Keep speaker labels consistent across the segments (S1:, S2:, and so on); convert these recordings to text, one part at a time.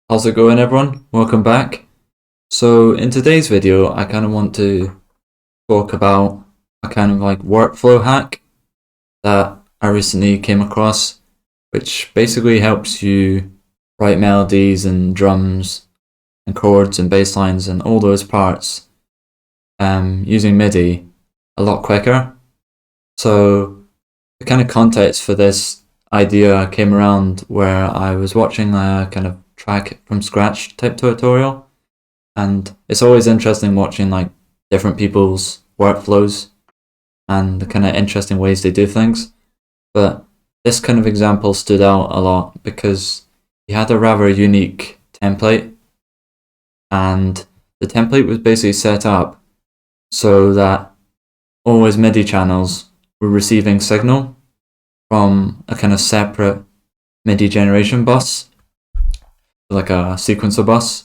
S1: How's it going, everyone? Welcome back. So in today's video I kind of want to talk about a kind of like workflow hack that I recently came across, which basically helps you write melodies and drums and chords and bass lines and all those parts using MIDI a lot quicker. So the kind of context for this idea came around where I was watching a kind of track from scratch type tutorial, and it's always interesting watching like different people's workflows and the kind of interesting ways they do things. But this kind of example stood out a lot because he had a rather unique template, and the template was basically set up so that all his MIDI channels were receiving signal from a kind of separate MIDI generation bus, like a sequencer bus.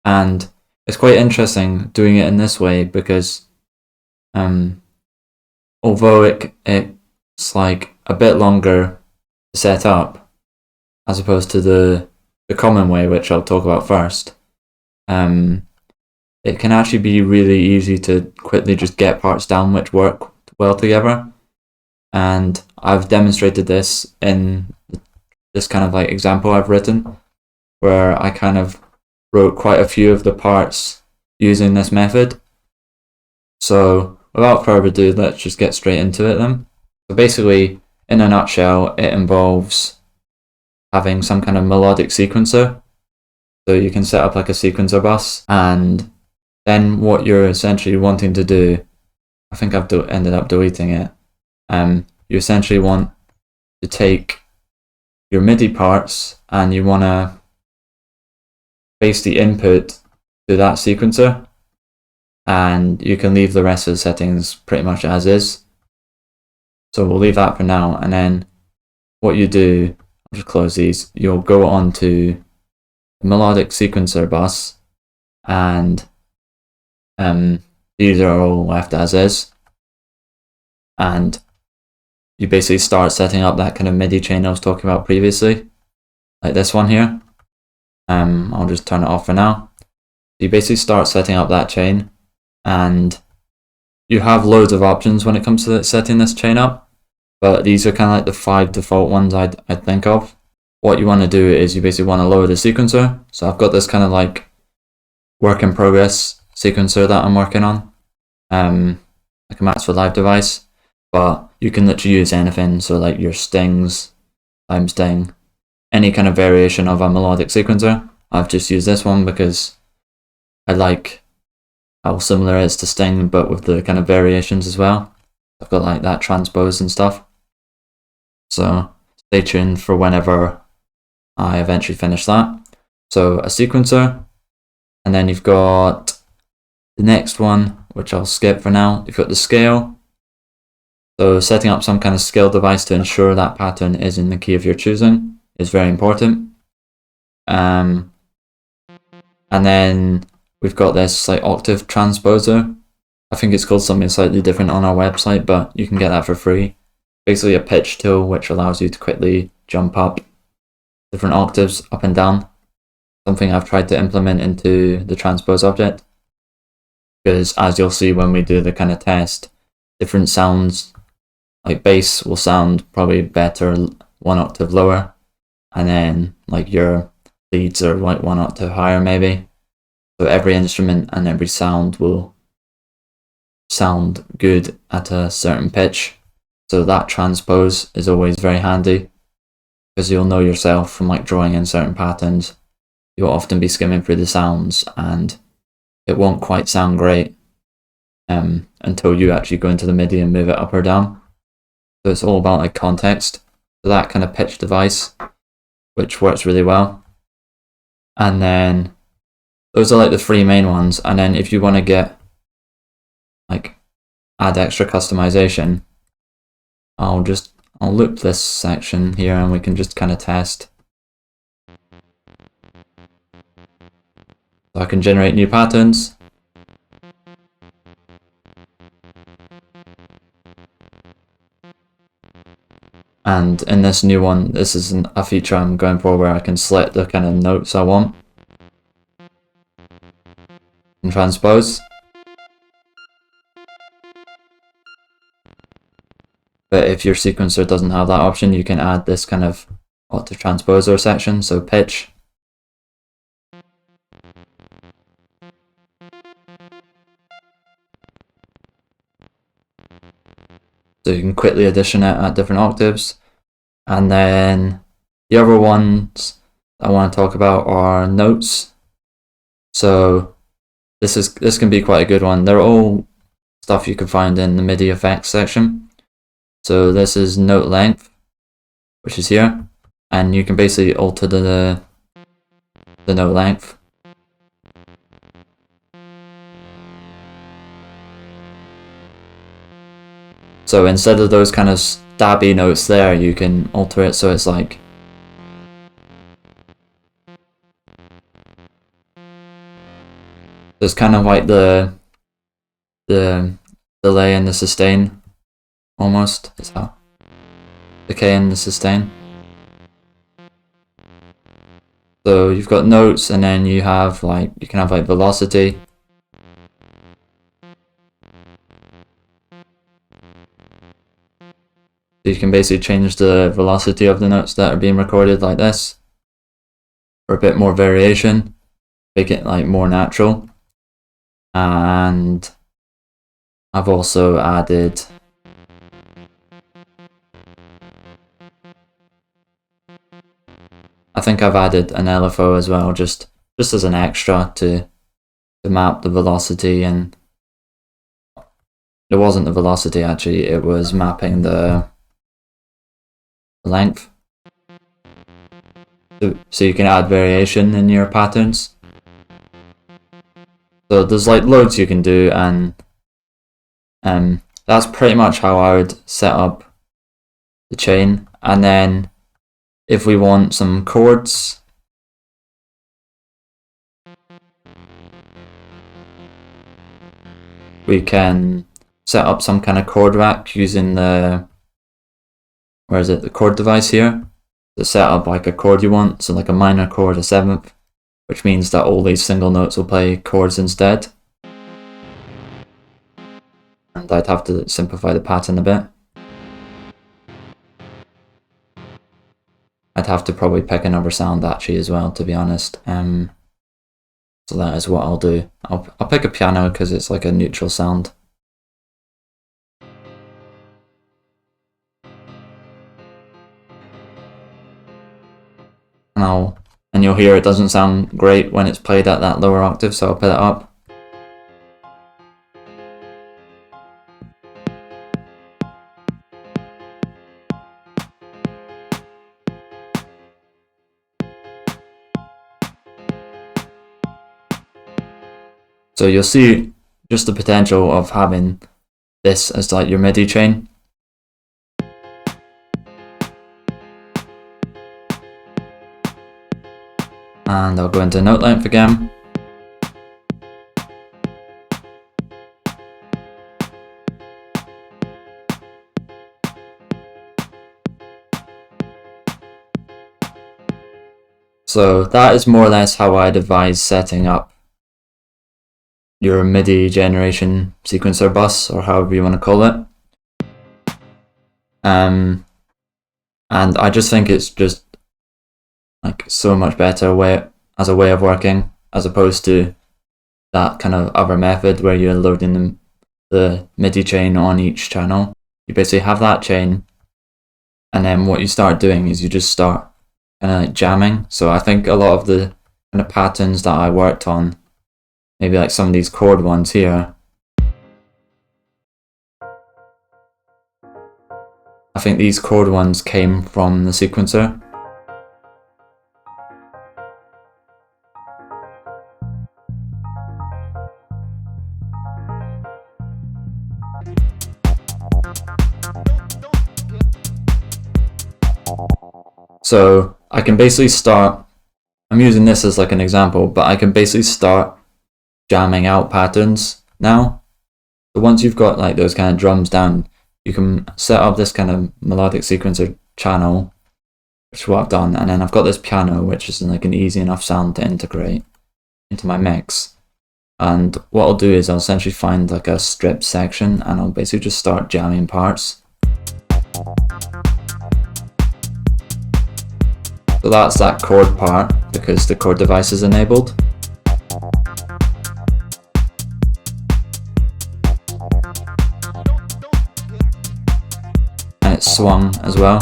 S1: And it's quite interesting doing it in this way because although it's like a bit longer to set up as opposed to the common way, which I'll talk about first, it can actually be really easy to quickly just get parts down which work well together. And I've demonstrated this in this kind of like example I've written, where I kind of wrote quite a few of the parts using this method. So without further ado, let's just get straight into it then. So basically, in a nutshell, it involves having some kind of melodic sequencer. So you can set up like a sequencer bus, and then what you're essentially wanting to do, I think I've ended up deleting it. You essentially want to take your MIDI parts and you want to base the input to that sequencer, and you can leave the rest of the settings pretty much as is. So we'll leave that for now, and then what you do, I'll just close these, you'll go on to the melodic sequencer bus, and these are all left as is, and you basically start setting up that kind of MIDI chain I was talking about previously, like this one here. I'll just turn it off for now. You basically start setting up that chain, and you have loads of options when it comes to setting this chain up, but these are kind of like the 5 default ones I'd think of. What you want to do is you basically want to load a sequencer. So I've got this kind of like work in progress sequencer that I'm working on, like a Max for Live device, but you can literally use anything. So like your stings, time sting, any kind of variation of a melodic sequencer. I've just used this one because I like how similar it is to Sting, but with the kind of variations as well. I've got like that transpose and stuff. So stay tuned for whenever I eventually finish that. So a sequencer, and then you've got the next one, which I'll skip for now. You've got the scale. So setting up some kind of scale device to ensure that pattern is in the key of your choosing is very important. And then we've got this like octave transposer. I think it's called something slightly different on our website, but you can get that for free. Basically a pitch tool which allows you to quickly jump up different octaves up and down. Something I've tried to implement into the transpose object, because as you'll see when we do the kind of test, different sounds, like bass will sound probably better 1 octave lower, and then like your leads are like 1 octave higher maybe. So every instrument and every sound will sound good at a certain pitch. So that transpose is always very handy, because you'll know yourself from like drawing in certain patterns. You'll often be skimming through the sounds and it won't quite sound great until you actually go into the MIDI and move it up or down. So it's all about like context. So that kind of pitch device, which works really well. And then those are like the three main ones. And then if you want to get like add extra customization, I'll loop this section here and we can just kind of test. So I can generate new patterns. And in this new one, this is a feature I'm going for where I can select the kind of notes I want and transpose. But if your sequencer doesn't have that option, you can add this kind of auto transposer section, so pitch. So you can quickly addition it at different octaves. And then the other ones I want to talk about are notes. So this can be quite a good one. They're all stuff you can find in the MIDI effects section. So this is note length, which is here, and you can basically alter the note length. So instead of those kind of stabby notes there, you can alter it so it's like there's kind of like the delay and the sustain almost. Is that decay and the sustain? So you've got notes, and then you have like you can have like velocity. So you can basically change the velocity of the notes that are being recorded like this, for a bit more variation, make it like more natural. And I've also added an LFO as well, just as an extra to map the velocity, and it wasn't the velocity actually, it was mapping the length. So you can add variation in your patterns. So there's like loads you can do, and that's pretty much how I would set up the chain. And then if we want some chords, we can set up some kind of chord rack using the chord device here to set up like a chord you want, so like a minor chord, a seventh, which means that all these single notes will play chords instead. And I'd have to simplify the pattern a bit. I'd have to probably pick another sound actually as well, to be honest. So that is what I'll do. I'll pick a piano because it's like a neutral sound. And you'll hear it doesn't sound great when it's played at that lower octave, so I'll put it up. So you'll see just the potential of having this as like your MIDI chain. And I'll go into note length again. So that is more or less how I'd advise setting up your MIDI generation sequencer bus, or however you want to call it. And I just think it's just like so much better as a way of working, as opposed to that kind of other method where you're loading the MIDI chain on each channel. You basically have that chain, and then what you start doing is you just start kind of like jamming. So I think a lot of the kind of patterns that I worked on, maybe like some of these chord ones here, I think these chord ones came from the sequencer. So I can basically start, I'm using this as like an example, but I can basically start jamming out patterns now. So once you've got like those kind of drums down, you can set up this kind of melodic sequencer channel, which is what I've done, and then I've got this piano, which is like an easy enough sound to integrate into my mix. And what I'll do is I'll essentially find like a stripped section, and I'll basically just start jamming parts. So that's that chord part, because the chord device is enabled. And it's swung as well.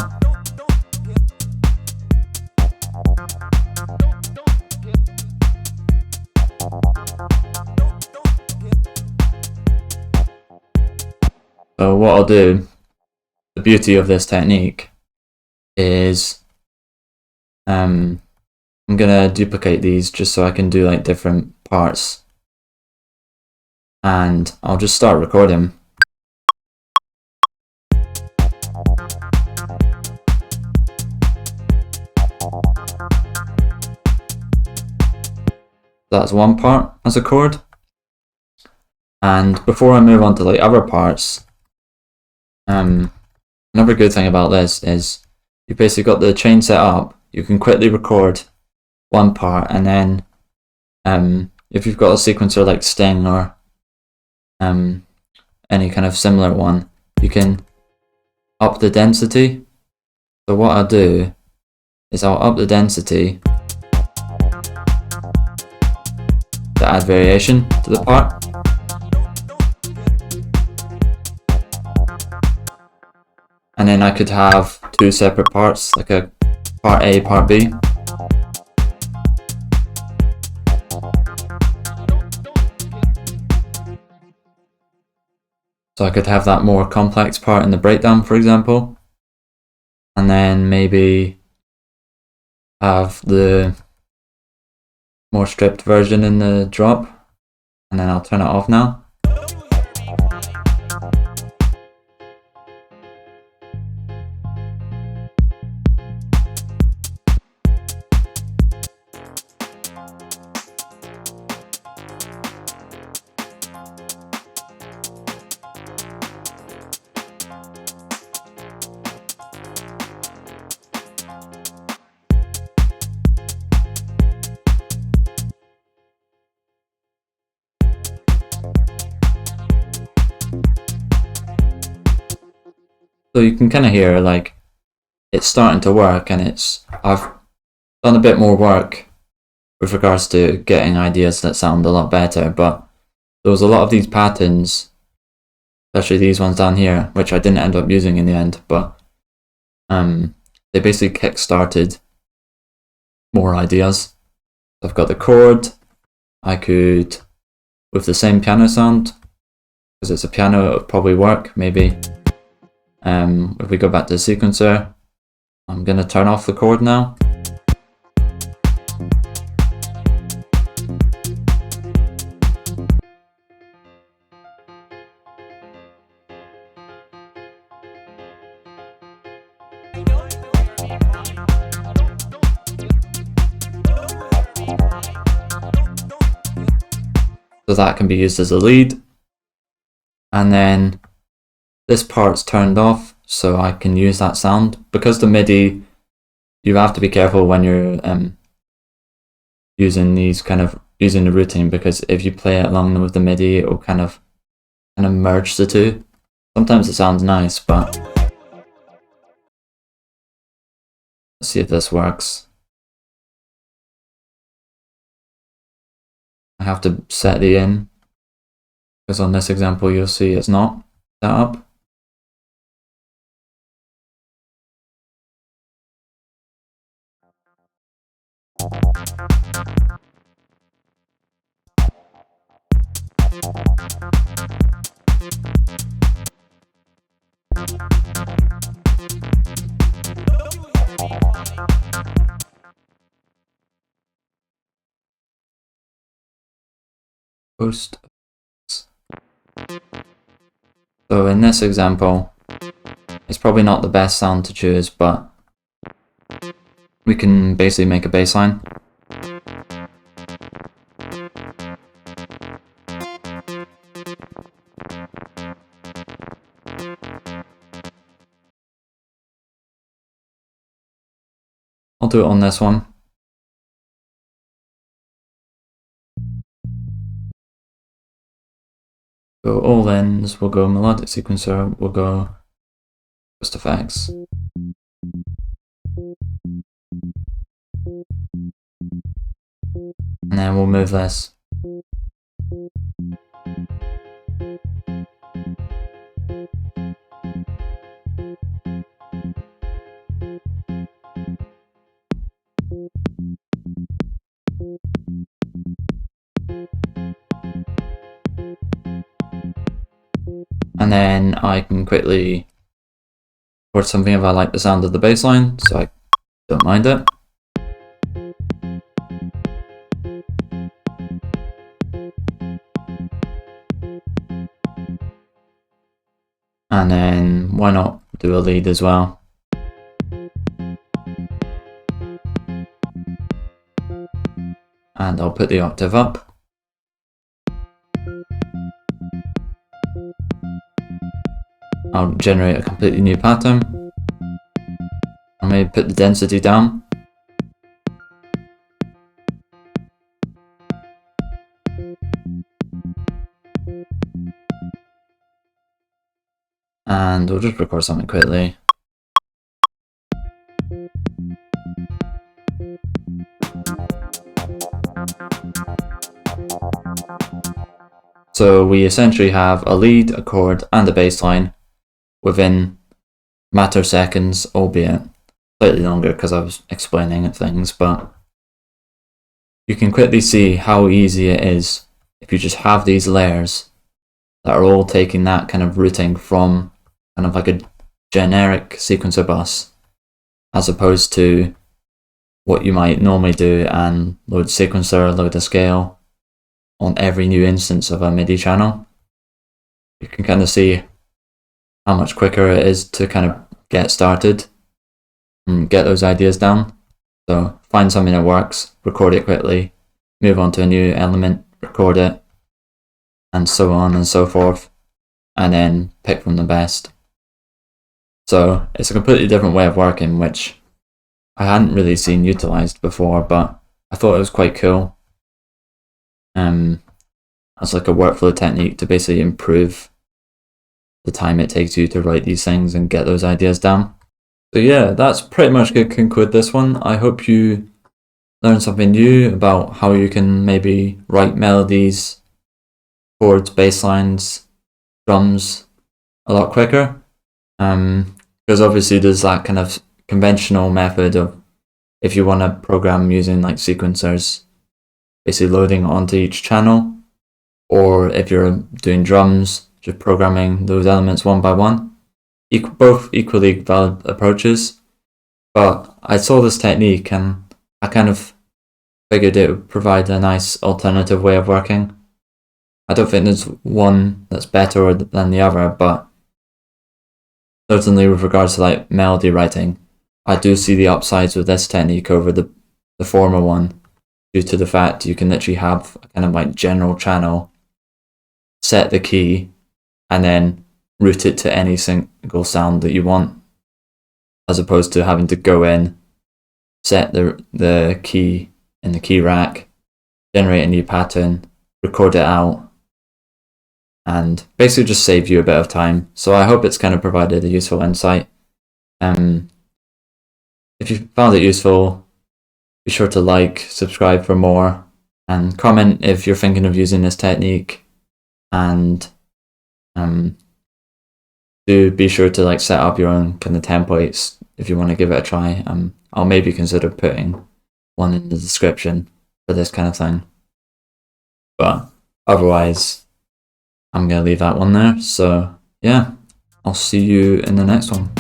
S1: So what I'll do, the beauty of this technique is I'm gonna duplicate these just so I can do like different parts, and I'll just start recording. That's one part as a chord. And before I move on to like other parts, another good thing about this is you basically got the chain set up. You can quickly record one part, and then if you've got a sequencer like Sting or any kind of similar one, you can up the density. So what I'll do is I'll up the density to add variation to the part. And then I could have two separate parts, like a part A, part B. So I could have that more complex part in the breakdown, for example, and then maybe have the more stripped version in the drop, and then I'll turn it off now. So you can kind of hear like it's starting to work, and I've done a bit more work with regards to getting ideas that sound a lot better, but there was a lot of these patterns, especially these ones down here, which I didn't end up using in the end, but they basically kick-started more ideas. I've got the chord. I could, with the same piano sound, because it's a piano, it would probably work, maybe. If we go back to the sequencer, I'm going to turn off the chord now. So that can be used as a lead. And then this part's turned off, so I can use that sound. Because the MIDI, you have to be careful when you're using the routing, because if you play it along with the MIDI, it will kind of merge the two. Sometimes it sounds nice, but let's see if this works. I have to set the in, because on this example you'll see it's not set up. Post. So in this example, it's probably not the best sound to choose, but we can basically make a bass line. I'll do it on this one. Go all ends, we'll go melodic sequencer, we'll go post effects. And then we'll move this. And then I can quickly record something if I like the sound of the bass line, so I don't mind it. And then why not do a lead as well? And I'll put the octave up. I'll generate a completely new pattern. I'll maybe put the density down. And we'll just record something quickly. So we essentially have a lead, a chord, and a bass line within a matter of seconds, albeit slightly longer because I was explaining things, but you can quickly see how easy it is if you just have these layers that are all taking that kind of routing from kind of like a generic sequencer bus, as opposed to what you might normally do and load sequencer, load a scale on every new instance of a MIDI channel. You can kind of see how much quicker it is to kind of get started and get those ideas down. So find something that works, record it quickly, move on to a new element, record it, and so on and so forth, and then pick from the best. So it's a completely different way of working, which I hadn't really seen utilized before, but I thought it was quite cool. As like a workflow technique to basically improve the time it takes you to write these things and get those ideas down. So yeah, that's pretty much going to conclude this one. I hope you learned something new about how you can maybe write melodies, chords, bass lines, drums a lot quicker. Because obviously there's that kind of conventional method of, if you want to program using like sequencers, basically loading onto each channel, or if you're doing drums, just programming those elements one by one. Both equally valid approaches, but I saw this technique and I kind of figured it would provide a nice alternative way of working. I don't think there's one that's better than the other, but certainly with regards to like melody writing, I do see the upsides with this technique over the former one, due to the fact you can literally have a kind of like general channel, set the key, and then route it to any single sound that you want, as opposed to having to go in, set the key in the key rack, generate a new pattern, record it out, and basically just save you a bit of time. So I hope it's kind of provided a useful insight. If you found it useful, be sure to like, subscribe for more, and comment if you're thinking of using this technique. And do be sure to like set up your own kind of templates if you want to give it a try. I'll maybe consider putting one in the description for this kind of thing. But otherwise, I'm going to leave that one there. So yeah, I'll see you in the next one.